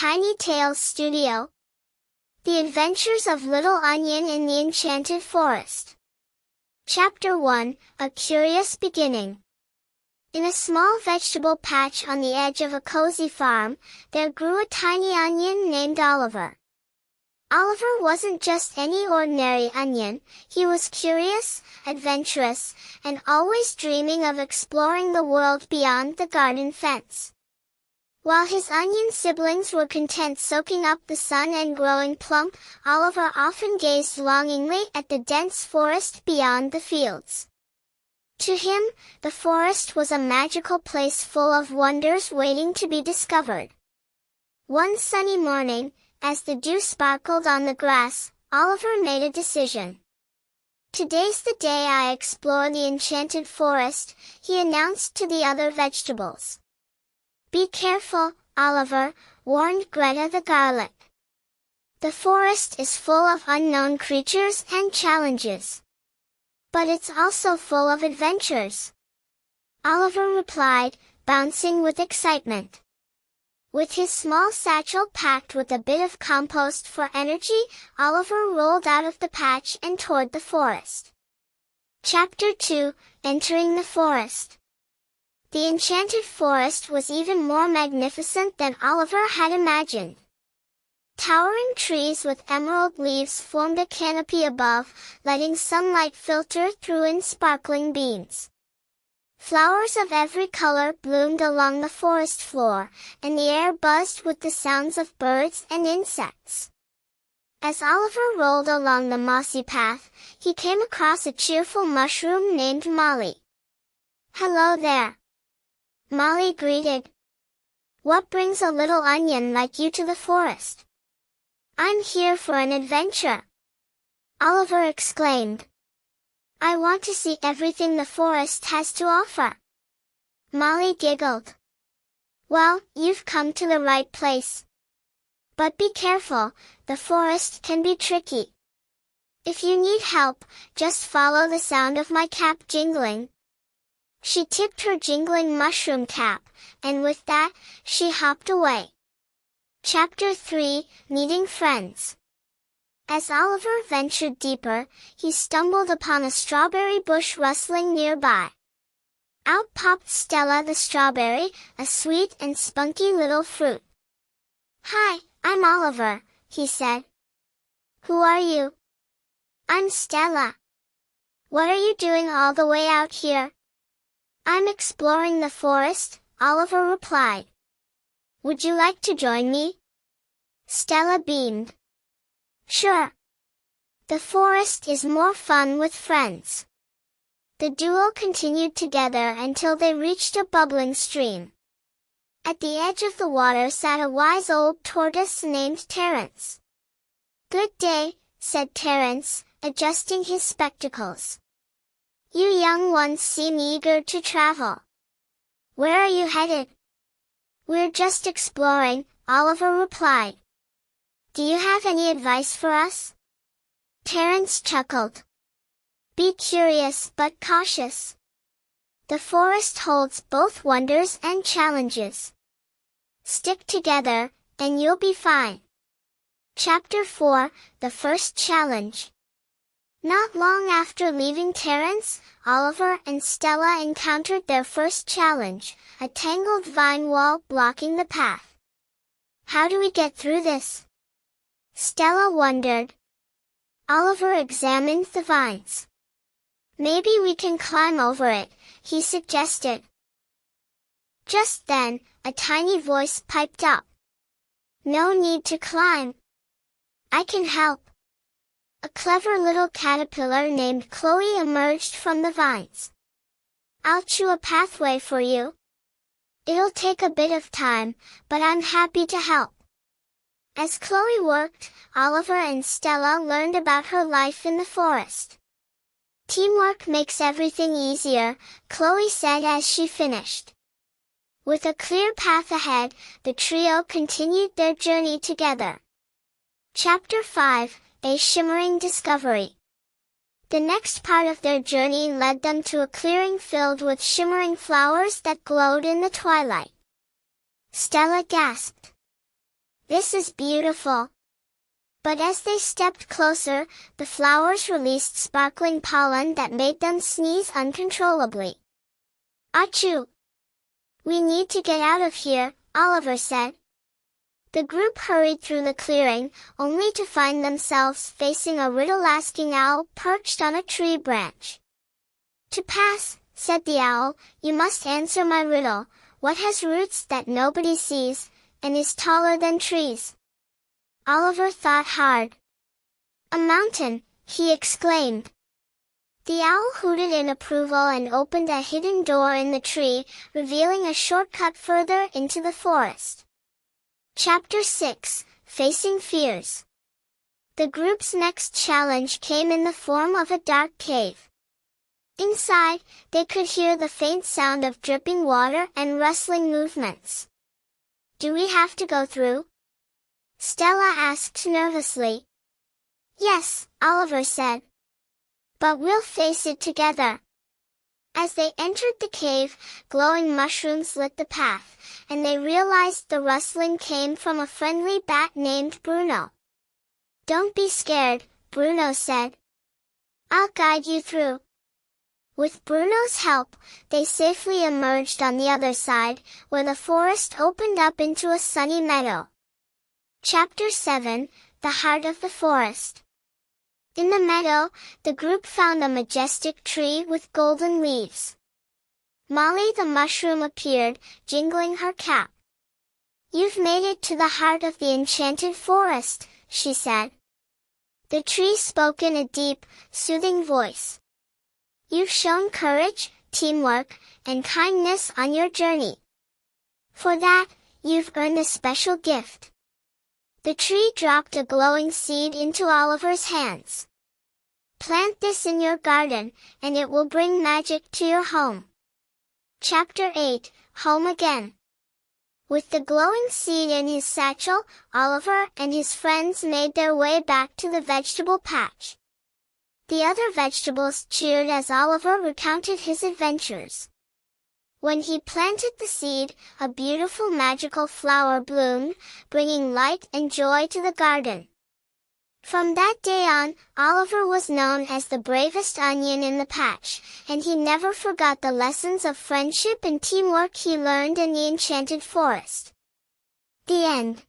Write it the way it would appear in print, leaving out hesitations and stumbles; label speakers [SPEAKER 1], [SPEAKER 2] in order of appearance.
[SPEAKER 1] Tiny Tales Studio. The Adventures of Little Onion in the Enchanted Forest. Chapter 1, A Curious Beginning. In a small vegetable patch on the edge of a cozy farm, there grew a tiny onion named Oliver. Oliver wasn't just any ordinary onion, he was curious, adventurous, and always dreaming of exploring the world beyond the garden fence. While his onion siblings were content soaking up the sun and growing plump, Oliver often gazed longingly at the dense forest beyond the fields. To him, the forest was a magical place full of wonders waiting to be discovered. One sunny morning, as the dew sparkled on the grass, Oliver made a decision. "Today's the day I explore the enchanted forest," he announced to the other vegetables. "Be careful, Oliver," warned Greta the garlic. "The forest is full of unknown creatures and challenges. But it's also full of adventures," Oliver replied, bouncing with excitement. With his small satchel packed with a bit of compost for energy, Oliver rolled out of the patch and toward the forest. Chapter 2, Entering the Forest. The enchanted forest was even more magnificent than Oliver had imagined. Towering trees with emerald leaves formed a canopy above, letting sunlight filter through in sparkling beams. Flowers of every color bloomed along the forest floor, and the air buzzed with the sounds of birds and insects. As Oliver rolled along the mossy path, he came across a cheerful mushroom named Molly. "Hello there," Molly greeted. "What brings a little onion like you to the forest?" "I'm here for an adventure," Oliver exclaimed. "I want to see everything the forest has to offer." Molly giggled. "Well, you've come to the right place. But be careful, the forest can be tricky. If you need help, just follow the sound of my cap jingling." She tipped her jingling mushroom cap, and with that, she hopped away. Chapter 3, Meeting Friends. As Oliver ventured deeper, he stumbled upon a strawberry bush rustling nearby. Out popped Stella the strawberry, a sweet and spunky little fruit. "Hi, I'm Oliver," he said. "Who are you?" "I'm Stella." "What are you doing all the way out here?" "I'm exploring the forest," Oliver replied. "Would you like to join me?" Stella beamed. "Sure. The forest is more fun with friends." The duo continued together until they reached a bubbling stream. At the edge of the water sat a wise old tortoise named Terence. "Good day," said Terence, adjusting his spectacles. "You young ones seem eager to travel. Where are you headed?" "We're just exploring," Oliver replied. "Do you have any advice for us?" Terence chuckled. "Be curious but cautious. The forest holds both wonders and challenges. Stick together, and you'll be fine." Chapter 4, The First Challenge. Not long after leaving Terence, Oliver and Stella encountered their first challenge, a tangled vine wall blocking the path. "How do we get through this?" Stella wondered. Oliver examined the vines. "Maybe we can climb over it," he suggested. Just then, a tiny voice piped up. "No need to climb. I can help." A clever little caterpillar named Chloe emerged from the vines. "I'll chew a pathway for you. It'll take a bit of time, but I'm happy to help." As Chloe worked, Oliver and Stella learned about her life in the forest. "Teamwork makes everything easier," Chloe said as she finished. With a clear path ahead, the trio continued their journey together. Chapter 5, A Shimmering Discovery. The next part of their journey led them to a clearing filled with shimmering flowers that glowed in the twilight. Stella gasped. This is beautiful. But as they stepped closer, the flowers released sparkling pollen that made them sneeze uncontrollably. Achoo! We need to get out of here, Oliver said. The group hurried through the clearing, only to find themselves facing a riddle-asking owl perched on a tree branch. To pass, said the owl, you must answer my riddle. What has roots that nobody sees, and is taller than trees? Oliver thought hard. A mountain, he exclaimed. The owl hooted in approval and opened a hidden door in the tree, revealing a shortcut further into the forest. Chapter 6, Facing Fears. The group's next challenge came in the form of a dark cave. Inside, they could hear the faint sound of dripping water and rustling movements. Do we have to go through? Stella asked nervously. Yes, Oliver said. But we'll face it together. As they entered the cave, glowing mushrooms lit the path, and they realized the rustling came from a friendly bat named Bruno. Don't be scared, Bruno said. I'll guide you through. With Bruno's help, they safely emerged on the other side, where the forest opened up into a sunny meadow. Chapter 7, The Heart of the Forest. In the meadow, the group found a majestic tree with golden leaves. Molly the mushroom appeared, jingling her cap. You've made it to the heart of the enchanted forest, she said. The tree spoke in a deep, soothing voice. You've shown courage, teamwork, and kindness on your journey. For that, you've earned a special gift. The tree dropped a glowing seed into Oliver's hands. Plant this in your garden, and it will bring magic to your home. Chapter 8, Home Again. With the glowing seed in his satchel, Oliver and his friends made their way back to the vegetable patch. The other vegetables cheered as Oliver recounted his adventures. When he planted the seed, a beautiful magical flower bloomed, bringing light and joy to the garden. From that day on, Oliver was known as the bravest onion in the patch, and he never forgot the lessons of friendship and teamwork he learned in the enchanted forest. The end.